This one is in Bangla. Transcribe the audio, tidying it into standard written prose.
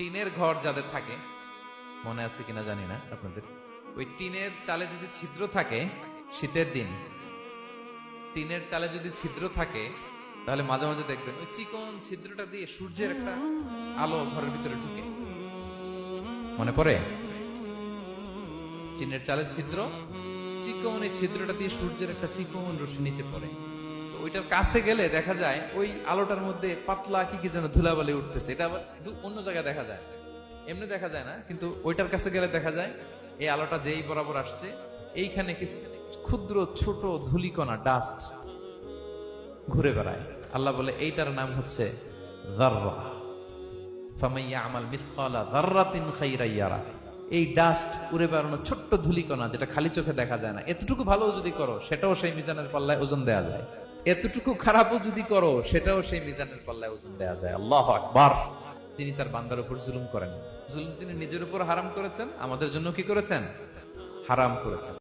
টিনের ঘর যাদের থাকে, মনে আছে কিনা জানি না আপনাদের, ওই টিনের চালে যদি ছিদ্র থাকে, শীতের দিন টিনের চালে যদি ছিদ্র থাকে, তাহলে মাঝে মাঝে দেখবেন ওই চিকন ছিদ্রটা দিয়ে সূর্যের একটা আলো ঘরের ভিতরে ঢুকে। মনে পড়ে? টিনের চালের ছিদ্র, চিকন এই ছিদ্রটা দিয়ে সূর্যের একটা চিকন রশ্মি নিচে পড়ে। তো ওইটার কাছে গেলে দেখা যায় ওই আলোটার মধ্যে পাতলা কি কি যেন ধুলাবালি উঠতেছে। এটা আবার অন্য জায়গায় দেখা যায়, এমনি দেখা যায় না, কিন্তু ওইটার কাছে গেলে দেখা যায় এই আলোটা যেই বরাবর আসছে, এইখানে কিছু ক্ষুদ্র ছোট ধূলিকণা, ডাস্ট ঘুরে বেড়ায়। আল্লাহ বলে এইটার নাম হচ্ছে যাররা। ফামান ইয়ামাল মিসকালা যাররাতিন খাইরান ইয়ারা। এই ডাস্ট উড়ে বেড়ানো ছোট্ট ধূলিকণা, যেটা খালি চোখে দেখা যায় না, এতটুকু ভালো যদি করো সেটাও সেই মিজানের পাল্লায় ওজন দেয়া যায়। এতটুকু খারাপও যদি করো সেটাও সেই মিজানের পাল্লায় ওজন দেয়া যায়। আল্লাহু আকবার। তিনি তার বান্দার উপর জুলুম করেন। জুলুম তিনি নিজের উপর হারাম করেছেন, আমাদের জন্য কি করেছেন? হারাম করেছেন।